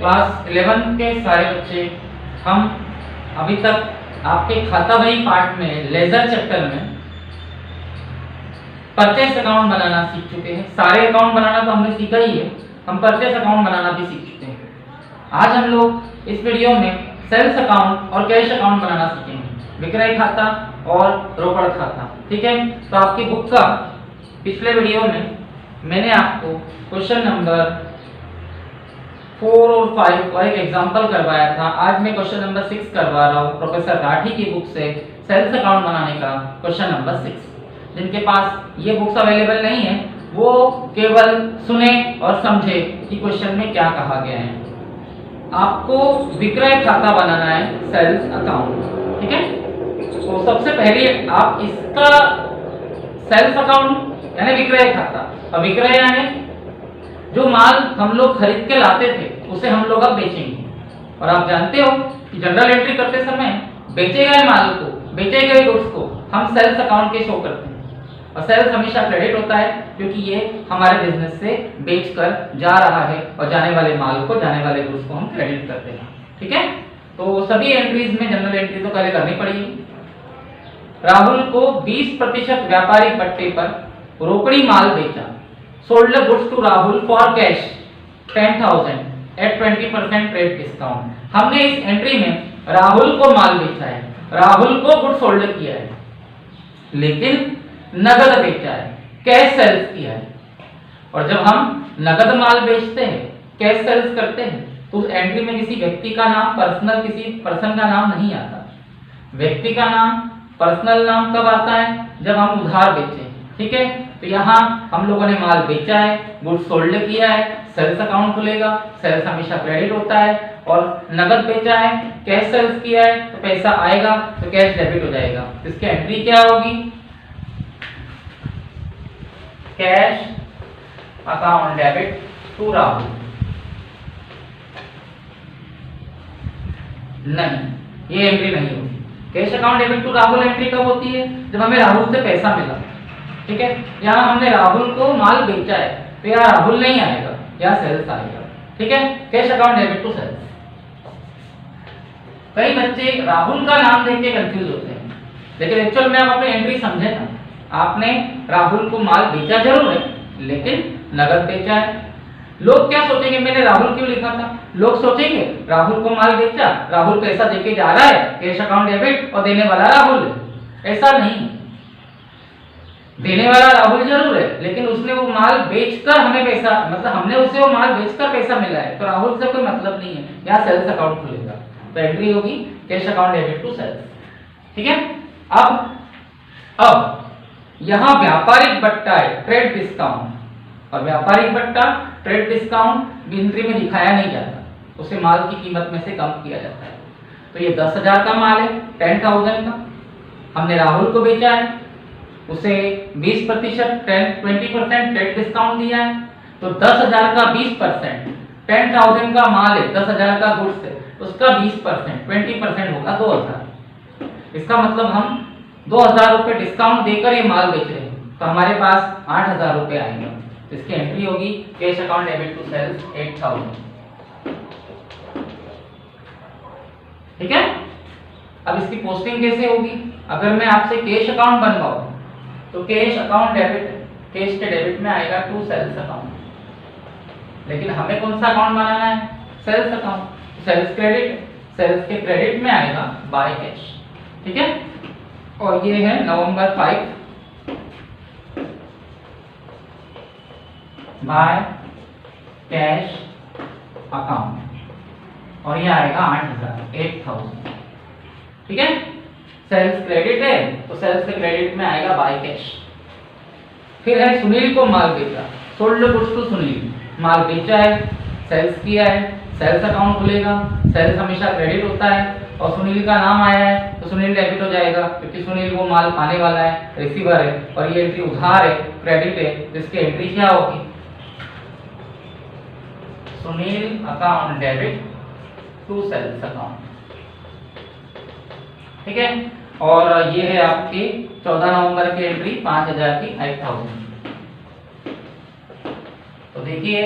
Class 11 के सारे बच्चे, हम अभी तक आपके खाता बही पार्ट में लेजर चैप्टर में परचेस अकाउंट बनाना सीख चुके हैं। सारे अकाउंट बनाना तो हमने सीखा ही है, हम परचेस अकाउंट बनाना भी सीख चुके हैं। आज हम लोग इस वीडियो में सेल्स अकाउंट और कैश अकाउंट बनाना सीखेंगे, विक्रय खाता और रोकड़ खाता। ठीक है, तो आपकी बुक का पिछले वीडियो में मैंने आपको क्वेश्चन नंबर 4 और 5 और एक एग्जांपल करवाया था। आज मैं क्वेश्चन नंबर 6 करवा रहा हूँ प्रोफेसर राठी की बुक से, सेल्स अकाउंट बनाने का क्वेश्चन नंबर 6। जिनके पास ये बुक्स अवेलेबल नहीं है वो केवल सुने और समझे कि क्वेश्चन में क्या कहा गया है। आपको विक्रय खाता बनाना है, सेल्स अकाउंट। ठीक है, तो सबसे पहले आप इसका सेल्स अकाउंट यानी विक्रय खाता, और विक्रय यानी जो माल हम लोग खरीद के लाते थे उसे हम लोग अब बेचेंगे। और आप जानते हो कि जनरल एंट्री करते समय बेचे गए माल को, बेचे गए गुड्स को हम सेल्स अकाउंट के शो करते हैं। और सेल्स हमेशा क्रेडिट होता है क्योंकि ये हमारे बिजनेस से बेचकर जा रहा है और जाने वाले माल को, जाने वाले गुड्स को हम क्रेडिट करते हैं। ठीक है, तो सभी एंट्रीज में जनरल एंट्री तो पहले करनी पड़ेगी। राहुल को 20% व्यापारिक पट्टे पर रोकड़ी माल बेचा, sold the goods to Rahul for cash 10,000 at 20% trade discount. हमने इस एंट्री में राहुल को माल बेचा है, राहुल को गुड्स सोल्ड किया है, लेकिन नगद बेचा है, कैश सेल्स किया है। और जब हम नगद माल बेचते हैं, कैश सेल्स करते हैं, तो उस एंट्री में किसी व्यक्ति का नाम, पर्सनल किसी पर्सन का नाम नहीं आता। व्यक्ति का नाम, पर्सनल नाम कब आता है? जब हम उधार बेचें। ठीक है, तो यहाँ हम लोगों ने माल बेचा है, गुड्स सोल्ड किया है, सेल्स अकाउंट खुलेगा। सेल्स हमेशा क्रेडिट होता है। और नगद बेचा है, कैश सेल्स किया है, तो पैसा आएगा तो कैश डेबिट हो जाएगा। इसकी एंट्री क्या होगी? Cash account debit to Rahul. नहीं, ये एंट्री नहीं होगी। Cash account debit to Rahul entry कब होती है? जब हमें राहुल से पैसा मिला। ठीक है, यहाँ हमने राहुल को माल बेचा है तो यहाँ राहुल नहीं आएगा, यहाँ सेल्स आएगा। ठीक है, cash account debit to sales. कई बच्चे राहुल का नाम देख के कंफ्यूज होते हैं, लेकिन एक्चुअल में आप अपनी एंट्री समझे ना। आपने राहुल को माल बेचा जरूर है, लेकिन नगद बेचा है। लोग क्या सोचेंगे, मैंने राहुल क्यों लिखा था? लोग सोचेंगे राहुल को माल बेचा, राहुल पैसा देके जा रहा है, कैश अकाउंट डेबिट, और देने वाला राहुल है। ऐसा नहीं, देने वाला राहुल जरूर है, लेकिन उसने वो माल बेचकर हमें पैसा, मतलब हमने उसे वो माल बेचकर पैसा मिला है, तो राहुल से कोई मतलब नहीं है। यहाँ सेल्स अकाउंट खुलेगा, तो एंट्री होगी cash account debit to sales. ठीक है, अब यहाँ व्यापारिक बट्टा है, ट्रेड डिस्काउंट। और व्यापारिक बट्टा, ट्रेड डिस्काउंट एंट्री में दिखाया नहीं जाता, उसे माल की कीमत में से कम किया जाता है। तो ये 10,000 का माल है, 10,000 का हमने राहुल को बेचा है, उसे 20% 20% ट्रेड डिस्काउंट दिया है। तो 10,000 का 20%, 10,000 का माल है, 10,000 का गुड्स है, उसका 20% 20% होगा 2,000। इसका मतलब हम 2,000 रुपये डिस्काउंट देकर ये माल बेच रहे हैं, तो हमारे पास 8,000 रुपये आएंगे। तो इसकी एंट्री होगी cash account debit to sales 8,000। ठीक है, अब इसकी पोस्टिंग कैसे होगी? अगर मैं आपसे कैश अकाउंट बनवाऊं तो कैश अकाउंट डेबिट, कैश के डेबिट में आएगा टू सेल्स अकाउंट। लेकिन हमें कौन सा अकाउंट बनाना है? Sales account. Sales credit, sales के क्रेडिट में आएगा बाय कैश। ठीक है, और ये है नवंबर 5 बाय कैश अकाउंट, और ये आएगा 8,000। ठीक है, सेल्स क्रेडिट है तो सेल्स के क्रेडिट में आएगा बाय कैश। फिर है सुनील को माल बेचा, सोल्ड गुड्स टू सुनील। माल बेचा है, सेल्स किया है, सेल्स अकाउंट खुलेगा। सेल्स हमेशा क्रेडिट होता है, और सुनील का नाम आया है तो सुनील डेबिट हो जाएगा क्योंकि सुनील वो माल पाने वाला है, रिसीवर है, और ये एंट्री उधार है, क्रेडिट है। तो इसकी एंट्री क्या होगी? Sunil account debit to sales account. ठीक है, और ये है आपकी 14 नवंबर की एंट्री 5,000 की 5,000। तो देखिए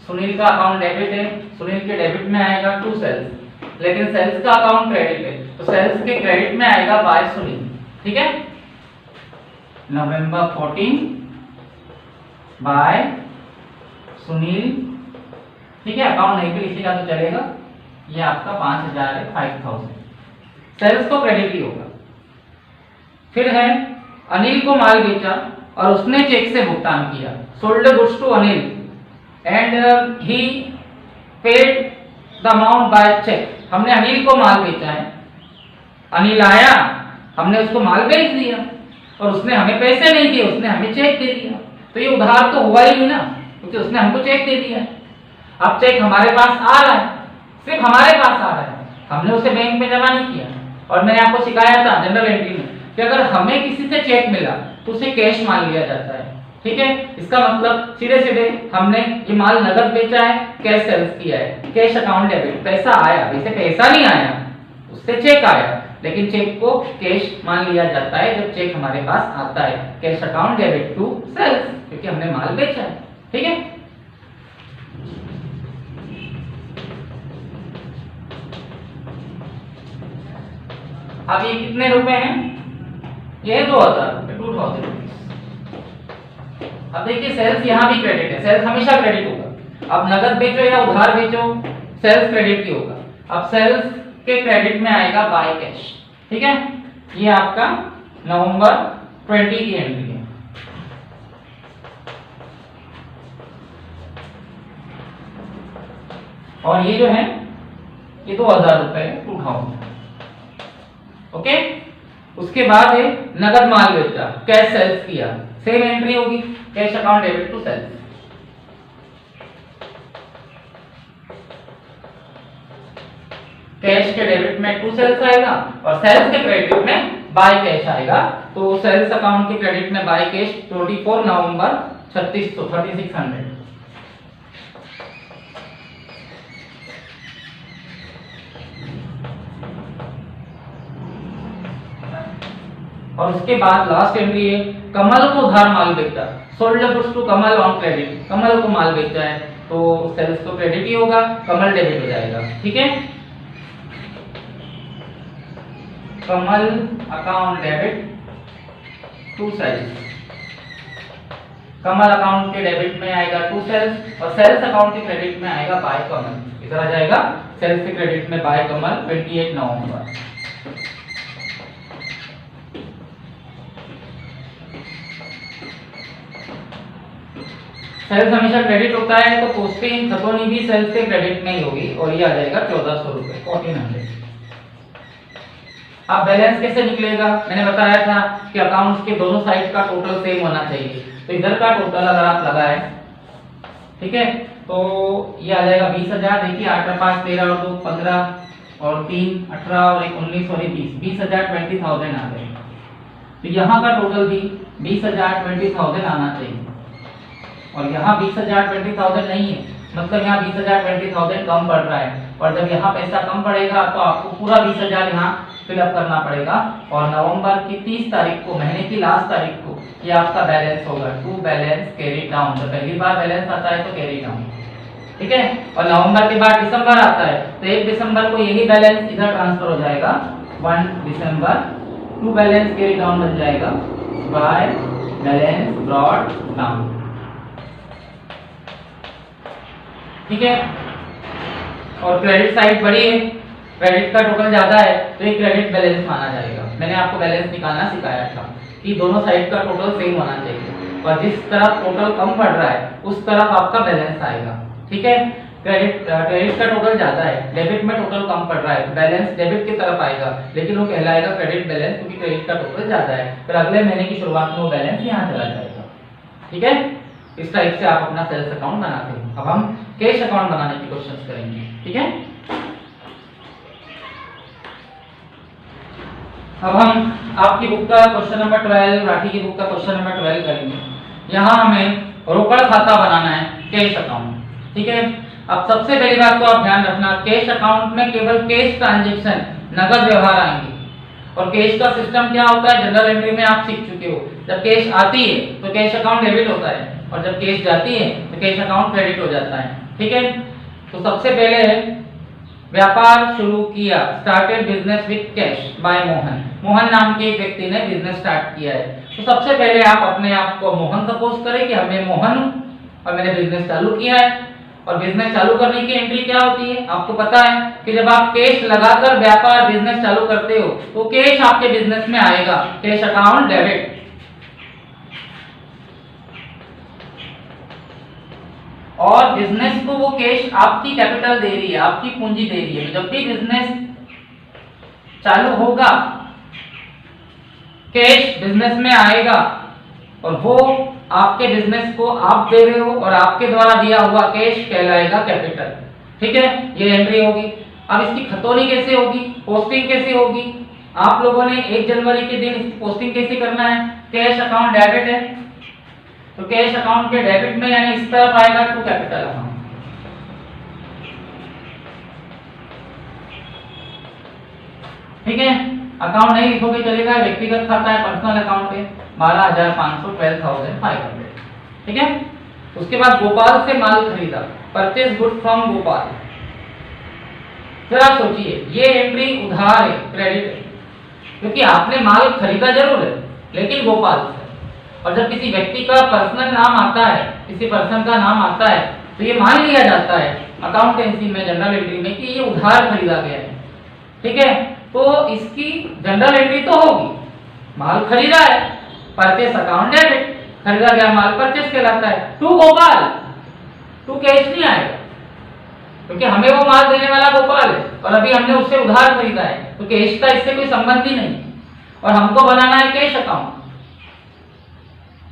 सुनील का अकाउंट डेबिट है, सुनील के डेबिट में आएगा टू सेल्स, लेकिन सेल्स का अकाउंट क्रेडिट है तो सेल्स के क्रेडिट में आएगा बाय सुनील। ठीक है, नवंबर 14 बाय सुनील। ठीक है, अकाउंट नहीं भी लिखिएगा तो चलेगा। ये आपका 5000 है, 5000 सेल्स को क्रेडिट ही होगा। फिर है अनिल को माल बेचा और उसने चेक से भुगतान किया, sold goods to Anil and he paid the amount by cheque. हमने अनिल को माल बेचा है, अनिल आया, हमने उसको माल बेच दिया और उसने हमें पैसे नहीं दिए, उसने हमें चेक दे दिया, तो ये उधार तो हुआ ही नहीं ना, क्योंकि उसने हमको चेक दे दिया। अब चेक हमारे पास आ रहा है, सिर्फ हमारे पास आ रहा है, हमने उसे बैंक में जमा नहीं किया। और मैंने आपको सिखाया था जनरल एंट्री में कि अगर हमें किसी से चेक मिला तो उसे कैश मान लिया जाता है। ठीक है, इसका मतलब सीधे सीधे हमने ये माल नगद बेचा है, कैश सेल्स किया है, कैश अकाउंट डेबिट, पैसा आया, वैसे पैसा नहीं आया, उससे चेक आया, लेकिन चेक को कैश मान लिया जाता है जब चेक हमारे पास आता है, cash account debit to sales, क्योंकि हमने माल बेचा है। ठीक है, अब ये कितने रुपए हैं? ये 2000 रुपए, 2000 रुपीज। अब देखिए सेल्स यहाँ भी क्रेडिट है, सेल्स हमेशा क्रेडिट होगा। अब नगद बेचो या उधार बेचो, सेल्स क्रेडिट ही होगा। अब सेल्स के क्रेडिट में आएगा बाय कैश। ठीक है, ये आपका नवंबर 20 की एंट्री है। और ये जो है ये 2000 रुपए, 2000। ओके, उसके बाद है नगद माल बेचा, कैश सेल्स किया, सेम एंट्री होगी, cash account debit to sales. Cash के डेबिट में टू सेल्स आएगा और सेल्स के क्रेडिट में बाय कैश आएगा। तो सेल्स अकाउंट के क्रेडिट में बाय कैश 24 नवंबर 3600। और उसके बाद लास्ट एंट्री है कमल को उधार माल बेचा, sold goods to Kamal on credit. Kamal को माल बेचा है तो सेल्स तो क्रेडिट ही होगा, कमल डेबिट हो जाएगा। ठीक है, Kamal account debit to sales, Kamal account के डेबिट में आएगा टू सेल्स और सेल्स अकाउंट के क्रेडिट में आएगा बाय कमल। इधर आ जाएगा सेल्स के क्रेडिट में बाय कमल 28 नवंबर। सेल्स हमेशा क्रेडिट होता है तो पोस्टिंग खतौनी भी सेल्स के क्रेडिट में ही होगी और ये आ जाएगा 1400 रुपए, 1400। अब बैलेंस कैसे निकलेगा? मैंने बताया था कि अकाउंट्स के दोनों साइड का टोटल सेम होना चाहिए। तो इधर का टोटल अगर आप लगाए, ठीक है, तो ये आ जाएगा 20,000। देखिए 8 और 5 13 और 2 15 और 3 18 और 1 19 और 20,000 20,000 आ गए। तो यहाँ का टोटल भी 20,000 20,000 आना चाहिए और यहाँ 20,000 20,000 नहीं है, मतलब यहाँ 20,000 20,000 कम पड़ रहा है। और जब यहाँ पैसा कम पड़ेगा तो आपको पूरा 20,000 यहाँ फिलअप करना पड़ेगा। और नवंबर की 30 तारीख को, महीने की लास्ट तारीख को, ये आपका बैलेंस होगा टू बैलेंस कैरी डाउन। जब पहली बार बैलेंस आता है तो कैरी डाउन, ठीक है। और नवंबर के बाद दिसंबर आता है तो 1 दिसंबर को यही बैलेंस इधर ट्रांसफर हो जाएगा 1 दिसंबर, टू बैलेंस कैरी डाउन बन जाएगा बाय बैलेंस ब्रॉट डाउन, ठीक है। और क्रेडिट साइड बड़ी है, क्रेडिट का टोटल ज्यादा है तो ये क्रेडिट बैलेंस माना जाएगा। मैंने आपको बैलेंस निकालना सिखाया था कि दोनों साइड का टोटल सेम होना चाहिए और जिस तरफ टोटल कम पड़ रहा है उस तरफ आपका बैलेंस आएगा, ठीक है। क्रेडिट का टोटल ज्यादा है, डेबिट में टोटल कम पड़ रहा है, बैलेंस डेबिट की तरफ आएगा, लेकिन वो कहलाएगा क्रेडिट बैलेंस क्योंकि क्रेडिट का टोटल ज्यादा है। फिर अगले महीने की शुरुआत में वो बैलेंस यहाँ चला जाएगा, ठीक है। इस टाइप से आप अपना सेल्स अकाउंट बनाते हैं। अब हम कैश अकाउंट बनाने की कोशिश करेंगे, ठीक है। अब हम आपकी बुक का क्वेश्चन नंबर 12, राठी की बुक का क्वेश्चन नंबर 12 करेंगे। यहाँ हमें रोकड़ खाता बनाना है, कैश अकाउंट, ठीक है। अब सबसे पहली बात तो आप ध्यान रखना, कैश अकाउंट में केवल कैश ट्रांजैक्शन, नगद व्यवहार आएंगे। और कैश का सिस्टम क्या होता है जनरल एंट्री में आप सीख चुके हो। जब कैश आती है तो कैश अकाउंट डेबिट होता है और जब कैश जाती है तो कैश अकाउंट क्रेडिट हो जाता है, ठीक है। तो सबसे पहले है व्यापार शुरू किया, started business with cash by Mohan. Mohan नाम के एक व्यक्ति ने बिजनेस स्टार्ट किया है। तो सबसे पहले आप अपने आप को मोहन सपोज करें कि मैं मोहन हूं और मैंने बिजनेस चालू किया है। और बिजनेस चालू करने की एंट्री क्या होती है, आपको पता है कि जब आप कैश लगाकर व्यापार बिजनेस चालू करते हो तो कैश आपके बिजनेस में आएगा, कैश अकाउंट डेबिट। और बिजनेस को वो कैश आपकी कैपिटल दे रही है, आपकी पूंजी दे रही है। जब भी बिजनेस चालू होगा कैश बिजनेस में आएगा और वो आपके बिजनेस को आप दे रहे हो और आपके द्वारा दिया हुआ कैश कहलाएगा कैपिटल। ठीक है, ये एंट्री होगी। अब इसकी खतौनी कैसे होगी, पोस्टिंग कैसे होगी? आप लोगों ने 1 जनवरी के दिन इसकी पोस्टिंग कैसे करना है? कैश अकाउंट डेबिट है तो कैश अकाउंट के डेबिट में यानी इस तरफ आएगा टू कैपिटल अकाउंट। ठीक है, अकाउंट नहीं लिखोगे चलेगा, व्यक्तिगत खाता है, पर्सनल अकाउंट है 12,500 12,500। ठीक है, उसके बाद गोपाल से माल खरीदा, परचेज गुड फ्रॉम गोपाल। फिर आप सोचिए ये एंट्री उधार है, क्रेडिट है, क्योंकि आपने माल खरीदा जरूर है लेकिन गोपाल से। और जब किसी व्यक्ति का पर्सनल नाम आता है, किसी पर्सन का नाम आता है तो ये मान लिया जाता है अकाउंटेंसी में, जनरल एंट्री में कि ये उधार खरीदा गया है। ठीक है, तो इसकी जनरल एंट्री तो होगी, माल खरीदा है, परचेस अकाउंट डेबिट, खरीदा गया माल परचेस कहलाता है। टू गोपाल, टू कैश नहीं आएगा क्योंकि हमें वो माल देने वाला गोपाल है और अभी हमने उससे उधार खरीदा है तो कैश का इससे कोई संबंध ही नहीं और हमको बनाना है कैश अकाउंट।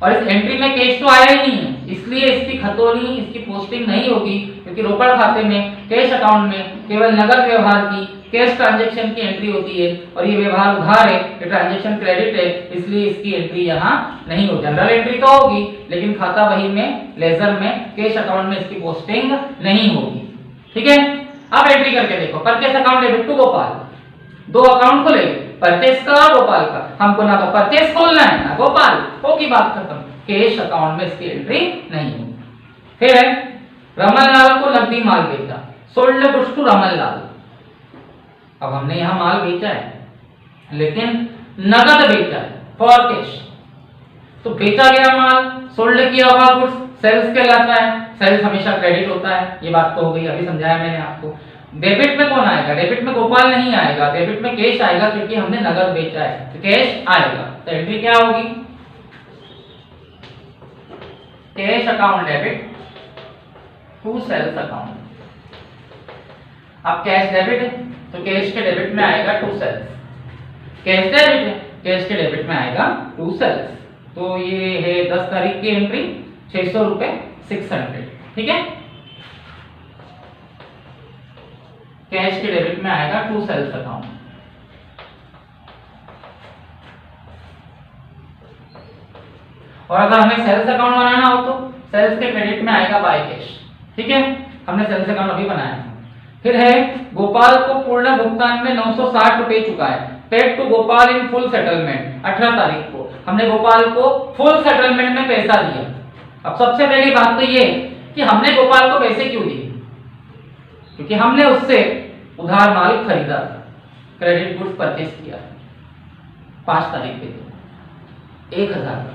और इस एंट्री में कैश तो आया ही नहीं है, इसलिए इसकी खतौनी, इसकी पोस्टिंग नहीं होगी क्योंकि रोकड़ खाते में, कैश अकाउंट में केवल नगद व्यवहार की, कैश ट्रांजैक्शन की एंट्री होती है और ये व्यवहार उधार है, ये ट्रांजैक्शन क्रेडिट है, इसलिए इसकी एंट्री यहाँ नहीं होगी। जनरल एंट्री तो होगी लेकिन खाता बही में, लेजर में, कैश अकाउंट में इसकी पोस्टिंग नहीं होगी। ठीक है, अब एंट्री करके देखो, purchase account debit to Gopal, 2 account खोले, परचेस का और गोपाल का। हमको ना तो परचेस खोलना है ना गोपाल, होगी बात खत्म। कैश अकाउंट में इसकी एंट्री नहीं होगी। फिर है रमनलाल को नकदी माल बेचा, सोल्ड गुड्स टू रमनलाल। अब हमने यहां माल बेचा है लेकिन नगद बेचा है, फॉर कैश। तो बेचा गया माल, सोल्ड किया हुआ गुड्स सेल्स कहलाता है। सेल्स हमेशा क्रेडिट होता है, ये बात तो हो गई, अभी समझाया मैंने आपको। डेबिट में कौन आएगा? डेबिट में गोपाल नहीं आएगा, डेबिट में कैश आएगा क्योंकि हमने नगद बेचा है तो कैश आएगा। तो एंट्री क्या होगी? Cash account debit to sales account. अब कैश डेबिट है तो कैश के डेबिट में आएगा टू सेल्स, कैश डेबिट है, कैश के डेबिट में आएगा टू सेल्स। तो ये है 10 तारीख की एंट्री, 600 रुपए 600। ठीक है, कैश के डेबिट में आएगा टू सेल्स अकाउंट। और अगर हमें सेल्स अकाउंट बनाना हो तो सेल्स के क्रेडिट में आएगा बाय कैश। ठीक है, हमने सेल्स अकाउंट अभी बनाया है। फिर है गोपाल को पूर्ण भुगतान में 960 रुपए चुका है, paid to Gopal in full settlement. 18 तारीख को हमने गोपाल को फुल सेटलमेंट में पैसा दिया। अब सबसे पहली बात तो ये कि हमने गोपाल को पैसे क्यों दिए, क्योंकि हमने उससे उधार माल खरीदा था, क्रेडिट गुड्स परचेस किया 5 तारीख के दिन 1000 का,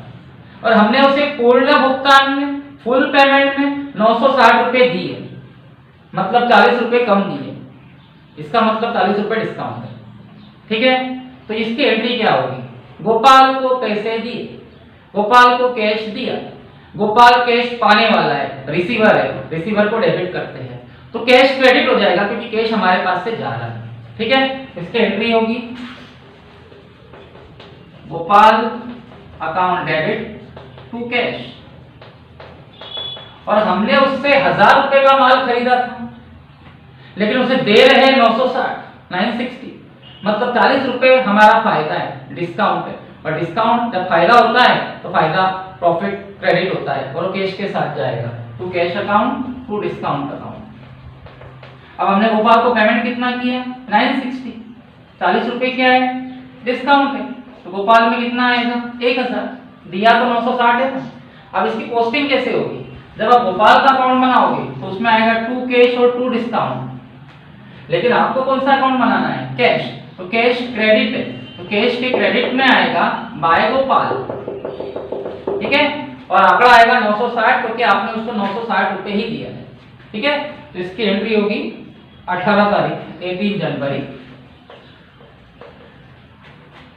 और हमने उसे पूर्ण भुगतान में, फुल पेमेंट में 960 रुपए दिए, मतलब 40 रुपए कम दिए। इसका मतलब 40 रुपए डिस्काउंट है। ठीक है, तो इसकी एंट्री क्या होगी? गोपाल को पैसे दिए, गोपाल को कैश दिया, गोपाल कैश पाने वाला है, रिसीवर है, रिसीवर को डेबिट करते हैं तो कैश क्रेडिट हो जाएगा क्योंकि कैश हमारे पास से जा रहा है। ठीक है, इसकी एंट्री होगी Gopal account debit to cash. और हमने उससे 1000 रुपए का माल खरीदा था लेकिन उसे दे रहे हैं 960, मतलब 40 रुपए हमारा फायदा है, डिस्काउंट है। और डिस्काउंट जब फायदा होता है तो फायदा प्रॉफिट क्रेडिट होता है और वो कैश के साथ जाएगा to cash account to discount account. अब हमने गोपाल को पेमेंट कितना किया? 960, 40 रुपए क्या है? डिस्काउंट है, तो गोपाल में कितना आएगा? 1000, दिया तो 960 है। अब इसकी पोस्टिंग कैसे होगी? जब आप गोपाल का अकाउंट बनाओगे तो उसमें आएगा 2 कैश और 2 डिस्काउंट। लेकिन आपको कौन सा अकाउंट बनाना है? कैश। तो कैश क्रेडिट है, तो कैश के क्रेडिट में आएगा बाय गोपाल, ठीक है। और आंकड़ा आएगा 960 क्योंकि आपने उसको 960 रुपए ही दिया है, ठीक है। तो इसकी एंट्री होगी 18 तारीख 18 जनवरी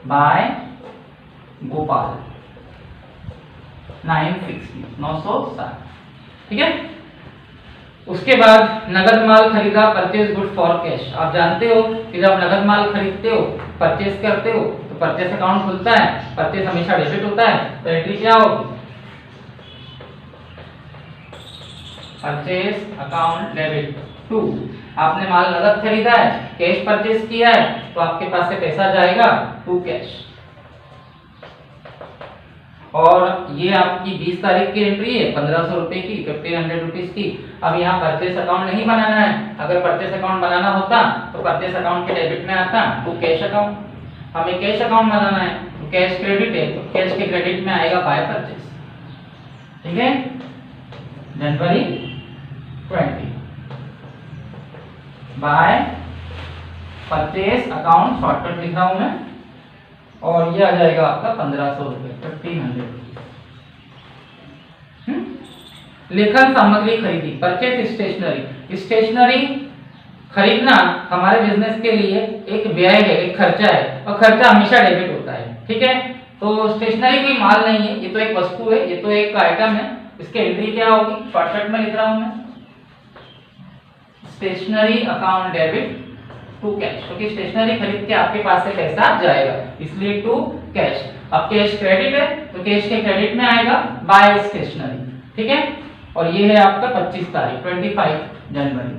बाय गोपाल 960, ठीक है। उसके बाद नगद माल खरीदा, परचेज गुड फॉर कैश। आप जानते हो कि जब नगद माल खरीदते हो, परचेज करते हो तो परचेज अकाउंट खुलता है, परचेज हमेशा डेबिट होता है। तो एंट्री क्या होगी? Purchase account debit to. आपने माल नगद खरीदा है, कैश परचेज किया है, तो आपके पास से पैसा जाएगा टू कैश। और ये आपकी 20 तारीख की एंट्री है 1500 रुपए की, 1500 रुपीज की। अब यहाँ परचेस अकाउंट नहीं बनाना है। अगर परचेस अकाउंट बनाना होता तो परचेस अकाउंट के डेबिट में आता टू कैश अकाउंट। हमें कैश अकाउंट बनाना है, तो कैश क्रेडिट है, तो कैश के क्रेडिट में आएगा बाय परचेस, ठीक है। जनवरी 20 बाय परचेस अकाउंट, शॉर्टकट लिख रहा हूं मैं, और ये आ जाएगा आपका 1500 रुपए, 1500। लेखन सामग्री खरीदी, परचेज स्टेशनरी। स्टेशनरी खरीदना हमारे बिजनेस के लिए एक व्यय है, एक खर्चा है, और खर्चा हमेशा डेबिट होता है, ठीक है। तो स्टेशनरी कोई माल नहीं है, ये तो एक वस्तु है, ये तो एक आइटम है। इसकी एंट्री क्या होगी? शॉर्टकट में लिख रहा हूं मैं, stationery account debit to cash, क्योंकि स्टेशनरी खरीद के आपके पास से पैसा जाएगा, इसलिए टू कैश। अब कैश क्रेडिट है तो कैश के क्रेडिट में आएगा बाय स्टेशनरी, ठीक है। और ये है आपका 25 तारीख 25 जनवरी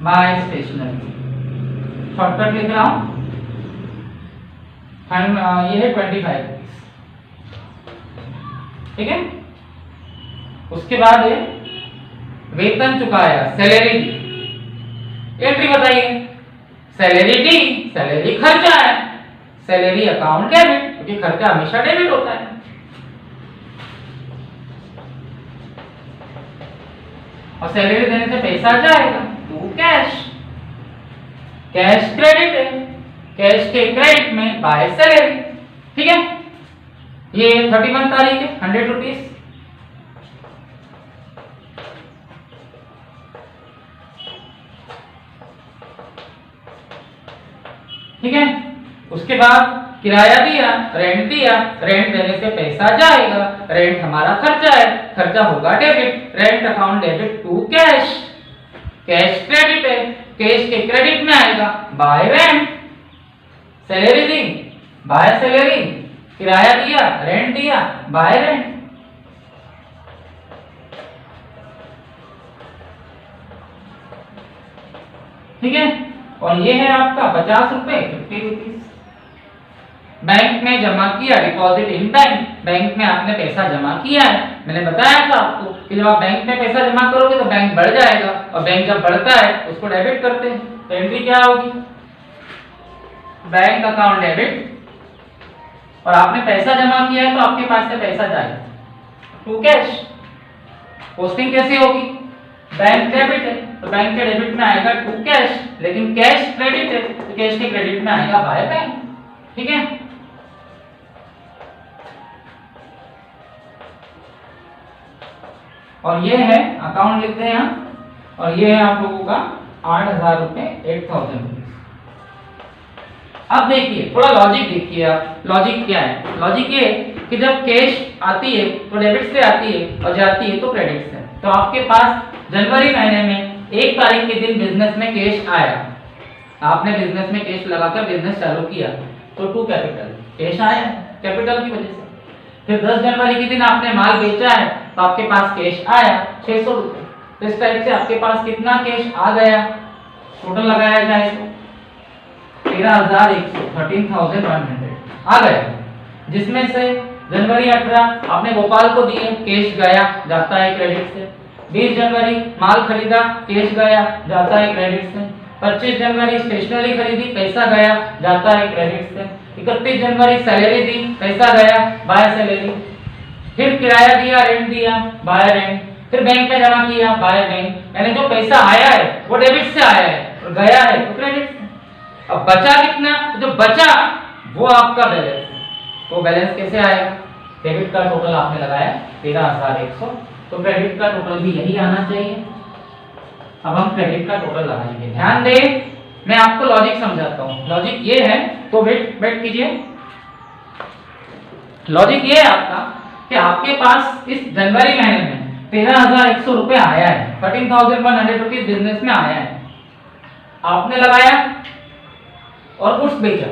बाय स्टेशनरी, शॉर्टकट लिख रहा हूं। ये है 25 रुपीज, ठीक है। उसके बाद है वेतन चुकाया, सैलरी दी। एंट्री बताइए, सैलरी दी, सैलरी खर्चा है, सैलरी अकाउंट डेबिट, क्योंकि खर्चा हमेशा डेबिट होता है। और सैलरी देने से पैसा जाएगा टू कैश, कैश क्रेडिट है, कैश के क्रेडिट में बाय सैलरी, ठीक है। ये 31 तारीख है 100 रुपीज, ठीक है। उसके बाद किराया दिया, रेंट दिया, रेंट देने से पैसा जाएगा, रेंट हमारा खर्चा है, खर्चा होगा debit, rent account debit to cash, cash credit है, कैश के क्रेडिट में आएगा बाय रेंट, सैलरी दी बाय सैलरी, किराया दिया, रेंट दिया, बाय रेंट, ठीक है। और ये है आपका 50 रुपए 50 रुपीज। बैंक में जमा किया, डिपॉजिट इन बैंक, बैंक में आपने पैसा जमा किया है। मैंने बताया था आपको कि जब आप बैंक में पैसा जमा करोगे तो बैंक बढ़ जाएगा, और बैंक जब बढ़ता है उसको डेबिट करते हैं। तो एंट्री क्या होगी? बैंक अकाउंट डेबिट, और आपने पैसा जमा किया है तो आपके पास से पैसा जाएगा टू कैश। पोस्टिंग कैसे होगी? बैंक डेबिट है तो बैंक के डेबिट में आएगा टू कैश, लेकिन कैश क्रेडिट है तो कैश के क्रेडिट में आएगा बाय बैंक, ठीक है। और ये है अकाउंट लिखते हैं हम, और ये है आप लोगों का 8000 रुपए 8000 रुपीज। अब देखिए थोड़ा लॉजिक देखिए आप, लॉजिक क्या है? लॉजिक ये कि जब कैश आती है तो डेबिट से आती है और जाती है तो क्रेडिट से। तो आपके पास जनवरी महीने में 1 तारीख के दिन बिजनेस में कैश आया, आपने बिजनेस में कैश लगाकर बिजनेस चालू किया तो टू कैपिटल कैश आया कैपिटल की वजह से। फिर 10 जनवरी के दिन आपने माल बेचा है तो आपके पास कैश आया 600 रुपए। तो इस टाइप से आपके पास कितना कैश आ गया, टोटल लगाया जाए तो 13,100 13,100 आ गया, जिसमें से जनवरी 18 आपने गोपाल को दिए, कैश गया जाता है क्रेडिट से। 20 जनवरी माल खरीदा, कैश गया जाता है क्रेडिट से। 25 जनवरी स्टेशनरी खरीदी, पैसा गया जाता है क्रेडिट से। 31 जनवरी सैलरी दी, पैसा गया बाय सैलरी। फिर किराया दिया, रेंट दिया, बाय रेंट, फिर बैंक में जमा किया, बाय बैंक, यानी जो पैसा आया है वो डेबिट से आया है और गया है तो क्रेडिट से। अब बचा कितना, जो बचा वो आपका बैलेंस, तो बैलेंस कैसे आएगा, डेबिट का टोटल आपने लगाया 13,100, तो क्रेडिट का टोटल भी यही आना चाहिए। अब हम क्रेडिट का टोटल लगाएंगे। ध्यान दें, मैं आपको लॉजिक समझाता हूँ। लॉजिक ये है, तो वेट कीजिए। लॉजिक ये है आपका कि आपके पास इस जनवरी महीने में 13,100 रुपए आया है, 13,100 रुपीज बिजनेस में आया है, आपने लगाया और कुछ बेचा,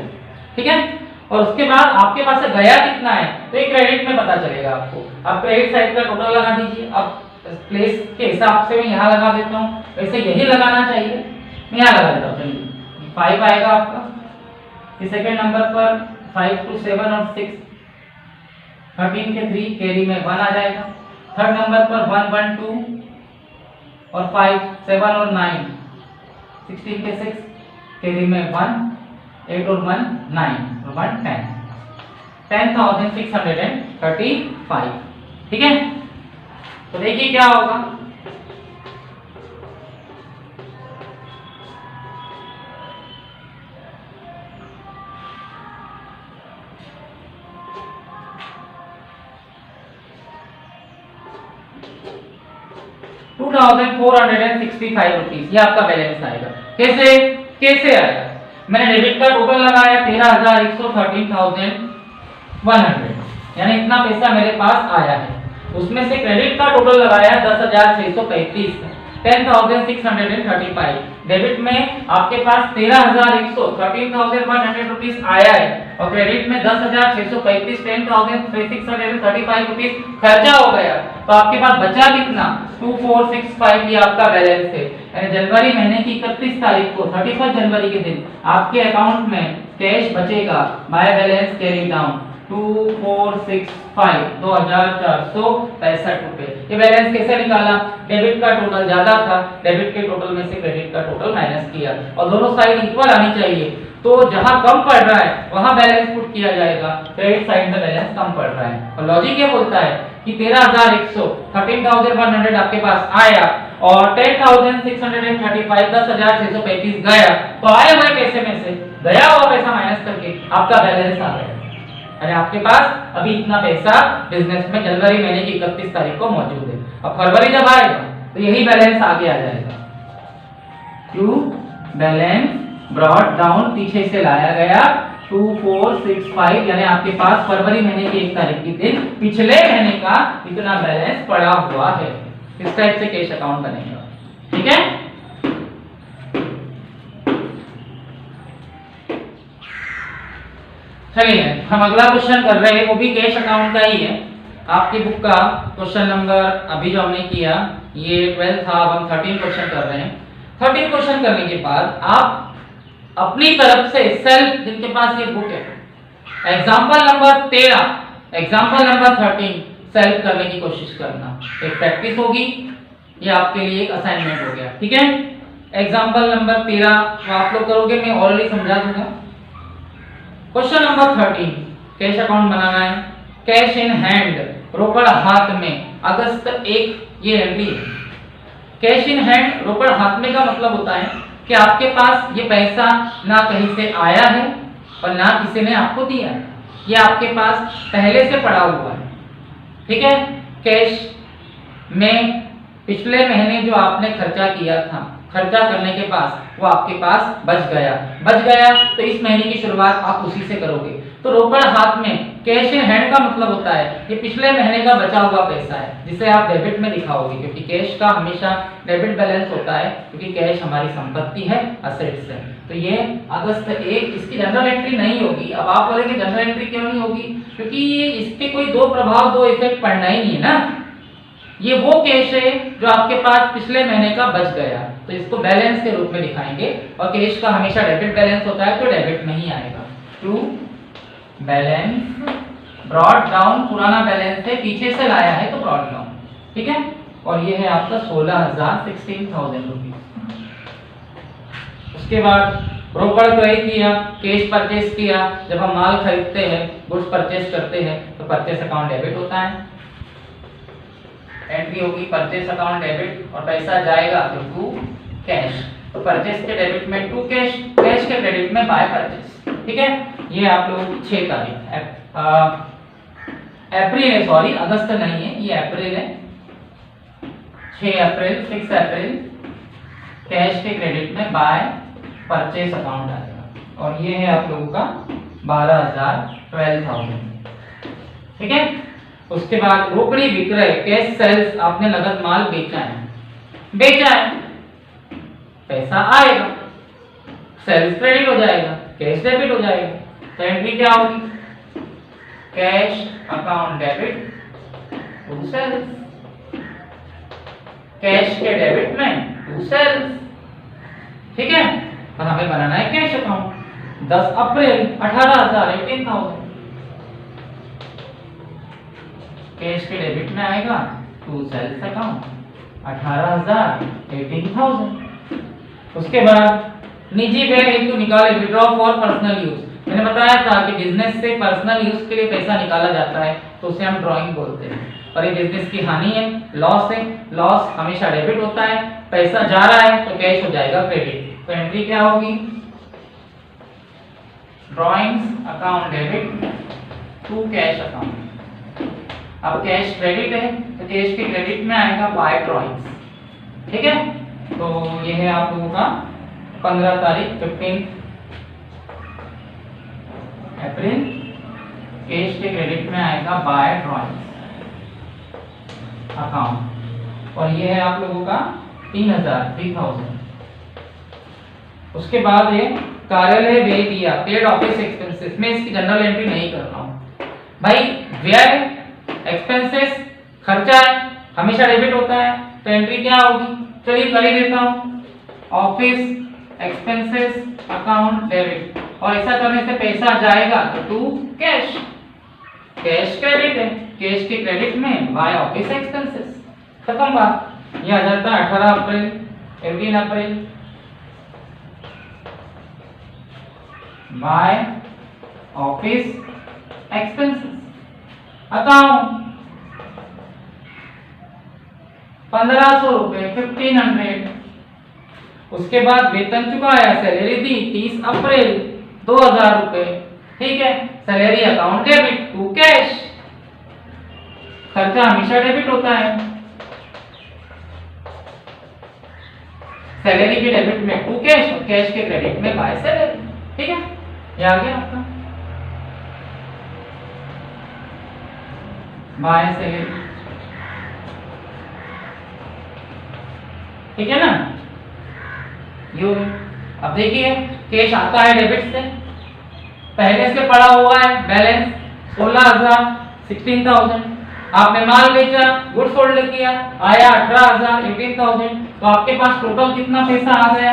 ठीक है, और उसके बाद आपके पास से गया कितना है तो ये क्रेडिट में पता चलेगा आपको। अब क्रेडिट साइड का टोटल लगा दीजिए। अब प्लेस के हिसाब से मैं यहाँ लगा देता हूँ, वैसे यही लगाना चाहिए, मैं यहाँ लगा देता हूँ। चलिए 5 आएगा आपका, इस सेकंड नंबर पर 5 to 7 और 6, 13 के 3 कैरी में 1 आ जाएगा। थर्ड नंबर पर 1 1 2 और 5 7 और 9, 16 के 6 कैरी में 1, 8 और 1 9 और 1 10, 10,635, ठीक है। तो देखिए क्या होगा, ₹2,465 ये आपका बैलेंस आएगा। कैसे कैसे आएगा, मैंने डेबिट का टोटल लगाया 13,100, 13,100, यानी इतना पैसा मेरे पास आया है। उसमें से क्रेडिट का टोटल लगाया 10,635, 10,635। डेबिट में आपके पास 13,100, 13,100 रुपीज आया है और क्रेडिट में 10,635, 10,635 रुपीज खर्चा हो गया, तो आपके पास बचा कितना, 2,465, ये आपका बैलेंस है। यानी जनवरी महीने की 31 तारीख को, 31 जनवरी के दिन आपके अकाउंट में कैश बचेगा बाय बैलेंस कैरी डाउन 2,465, 2,465 रुपए। ये बैलेंस कैसे निकाला, डेबिट का टोटल ज्यादा था, डेबिट के टोटल में से क्रेडिट का टोटल माइनस किया और दोनों साइड इक्वल आनी चाहिए, तो जहां कम पड़ रहा है वहां बैलेंस पुट किया जाएगा, क्रेडिट साइड में बैलेंस कम पड़ रहा है। और लॉजिक ये बोलता है कि 13,100, 13,100 आपके पास आया और 10,635, 10,635 गया, तो आए हुए पैसे में से गया हुआ पैसा माइनस करके आपका बैलेंस आ गया। अरे आपके पास अभी इतना पैसा बिजनेस में जनवरी महीने की 31 तारीख को मौजूद है। अब फरवरी जब आएगा तो यही बैलेंस आगे आ जाएगा, क्यों बैलेंस ब्रॉट डाउन पीछे से लाया गया 2,465, यानी आपके पास फरवरी महीने की 1 तारीख के दिन पिछले महीने का इतना बैलेंस पड़ा हुआ है। इस टाइप से कैश अकाउंट बनेगा, ठीक है। चलिए हम अगला क्वेश्चन कर रहे हैं, वो भी कैश अकाउंट का ही है। आपकी बुक का क्वेश्चन नंबर अभी जो हमने किया ये 12 था, अब हम 13 क्वेश्चन कर रहे हैं। 13 क्वेश्चन करने के बाद आप अपनी तरफ से सेल्फ, जिनके पास ये बुक है, example number 13, example number 13 self करने की कोशिश करना। एक प्रैक्टिस होगी, ये आपके लिए एक असाइनमेंट हो गया, ठीक है। एग्जाम्पल नंबर 13 आप लोग करोगे, मैं ऑलरेडी समझा दूंगा। क्वेश्चन नंबर 13, कैश अकाउंट बनाना है। कैश इन हैंड, रोकड़ हाथ में, अगस्त 1 ये एंट्री है। कैश इन हैंड, रोकड़ हाथ में का मतलब होता है कि आपके पास ये पैसा ना कहीं से आया है और ना किसी ने आपको दिया है, ये आपके पास पहले से पड़ा हुआ है, ठीक है। कैश में पिछले महीने जो आपने खर्चा किया था, खर्चा करने के पास वो आपके पास बच गया तो इस महीने की शुरुआत आप उसी से करोगे। तो रोकड़ हाथ में, कैश इन हैंड का मतलब होता है ये पिछले महीने का बचा हुआ पैसा है जिसे आप डेबिट में दिखाओगे, क्योंकि कैश का हमेशा डेबिट बैलेंस होता है, क्योंकि कैश हमारी संपत्ति है, असेट्स है। तो ये अगस्त 1, इसकी जनरल एंट्री नहीं होगी। अब आप बोलेंगे जनरल एंट्री क्यों नहीं होगी, क्योंकि इसके कोई दो प्रभाव, दो इफेक्ट पड़ना ही नहीं है ना। ये वो कैश है जो आपके पास पिछले महीने का बच गया, तो इसको बैलेंस के रूप में दिखाएंगे और कैश का हमेशा डेबिट बैलेंस होता है तो डेबिट में ही आएगा। टू बैलेंस ब्रॉट डाउन, पुराना बैलेंस है, पीछे से लाया है तो ब्रॉट डाउन, ठीक है। और ये है आपका 16,000 रुपीज। उसके बाद रोकड़ क्रय किया, कैश परचेस किया। जब हम माल खरीदते हैं, गुड्स परचेस करते हैं तो परचेस अकाउंट डेबिट होता है। एंट्री होगी परचेस अकाउंट डेबिट और पैसा जाएगा तो टू कैश। तो परचेस के डेबिट में टू कैश, कैश के क्रेडिट में बाय परचेस। ठीक है, ये आप लोगों की 6 तारीख अप्रैल है, सॉरी अगस्त नहीं है, ये अप्रैल है। 6 अप्रैल 6 अप्रैल कैश के क्रेडिट में बाय परचेस अकाउंट आएगा और ये है आप लोगों का 12,000 ठीक है। उसके बाद रोकड़ी विक्रय कैश सेल्स, आपने नगद माल बेचा है, पैसा आएगा, सेल्स क्रेडिट हो जाएगा, कैश डेबिट हो जाएगा। तो एंट्री क्या होगी? Cash account debit to sales, cash के डेबिट में टू सेल्स। ठीक है, और हमें बनाना है कैश अकाउंट। 10 अप्रैल 18,000 कैश के डेबिट में आएगा टू सेल्स अकाउंट 18,000। उसके बाद निजी व्यय हेतु निकाले विड्रॉ फॉर पर्सनल यूज। मैंने बताया था कि बिजनेस से पर्सनल यूज के लिए पैसा निकाला जाता है तो उसे हम ड्राइंग बोलते हैं। और ये बिजनेस की हानि है, लॉस है, लॉस हमेशा डेबिट होता है, पैसा जा रहा है तो कैश हो जाएगा क्रेडिट। तो एंट्री क्या होगी? Drawings account debit to cash account. अब कैश क्रेडिट है तो कैश के क्रेडिट में आएगा बाय ड्राइंग्स। ठीक है, तो ये है आप लोगों का 15 तारीख 15 अप्रैल कैश के क्रेडिट में आएगा बाय ड्राइंग्स अकाउंट और ये है आप लोगों का 3,000। उसके बाद ये कार्यालय व्यय दिया पेड ऑफिस एक्सपेंसेस में इसकी जनरल एंट्री नहीं कर रहा हूं भाई। व्यय एक्सपेंसेस खर्चा है, हमेशा डेबिट होता है तो एंट्री क्या होगी? चलिए कर ही देता हूं। ऑफिस एक्सपेंसेस अकाउंट डेबिट और ऐसा करने से पैसा जाएगा तो टू कैश, कैश क्रेडिट है, कैश के क्रेडिट में बाय ऑफिस एक्सपेंसेस। खत्म बात। ये आ जाता है 18 अप्रैल 18 अप्रैल बाय ऑफिस एक्सपेंसेस अकाउंट 1500 रुपए 1500। उसके बाद वेतन चुकाया, सैलरी दी 30 अप्रैल 2000 रुपए। ठीक है, salary account debit to cash, खर्चा हमेशा डेबिट होता है, सैलरी के डेबिट में टू कैश और कैश के क्रेडिट में बाय सैलरी। ठीक है, ये आ गया आपका बाय सैलरी। ठीक है ना, यू। अब देखिए कैश आता है डेबिट से, पहले से पड़ा हुआ है बैलेंस 16,000 16,000। आपने माल बेचा, गुड्स सोल्ड किया, आया 18,000 18,000। तो आपके पास टोटल कितना पैसा आ गया?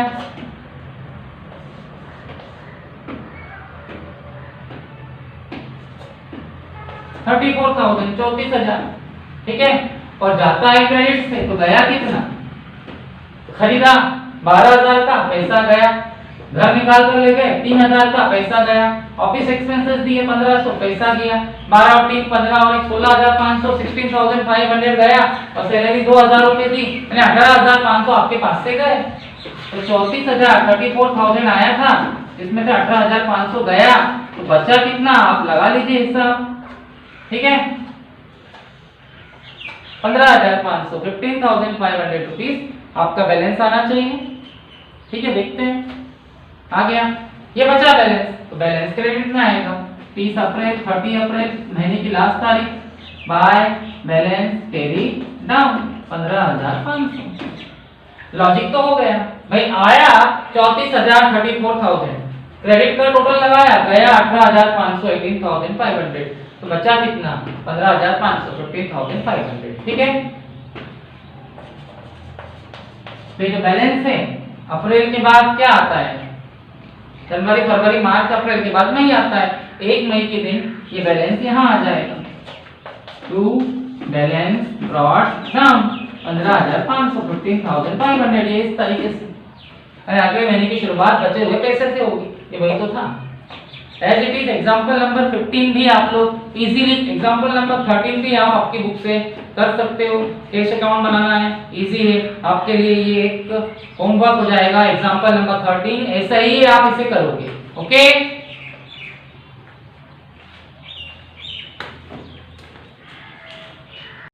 34,000 34,000। ठीक है, और जाता है क्रेडिट से तो गया कितना? खरीदा 12,000 का, पैसा गया। घर निकाल कर ले गए 3,000 का, पैसा गया। ऑफिस एक्सपेंसेस दिए 1500, पैसा गया। 12 और 3 15 और 1 16,500 16,500 गया और सैलरी 2,000 रुपए दी, यानी 18,500 आपके पास से गए। तो 34,000 34,000 आया था, जिसमें से 18,500 गया, तो बचा कितना आप लगा लीजिए हिसाब। ठीक है, 15,500 15,500 रुपीज आपका बैलेंस आना चाहिए। ठीक है, देखते हैं आ गया। ये बचा बैलेंस, तो बैलेंस क्रेडिट में आएगा 30 अप्रैल 30 अप्रैल महीने की लास्ट तारीख by balance carry down 15,500। Logic तो हो गया भाई। आया 34,000 34,000, क्रेडिट का टोटल लगाया, गया 18,500 18,500, तो बचा कितना? 15,500 15,500। ठीक है, तो जो बैलेंस है अप्रैल के बाद क्या आता है? जनवरी फरवरी मार्च अप्रैल के बाद में ही आता है। 1 मई के दिन ये बैलेंस यहाँ आ जाएगा। To balance brought down 15,500 15,500। ये इस तरीके से अगले महीने की शुरुआत बचे हुए पैसे से होगी। ये वही तो था। As it is example number 15 भी आप लोग इजीली, एग्जाम्पल नंबर 13 भी आप आपकी बुक से कर सकते हो। कैश अकाउंट बनाना है, इजी है आपके लिए, ये एक होमवर्क हो जाएगा एग्जाम्पल नंबर 13, ऐसा ही आप इसे करोगे। ओके।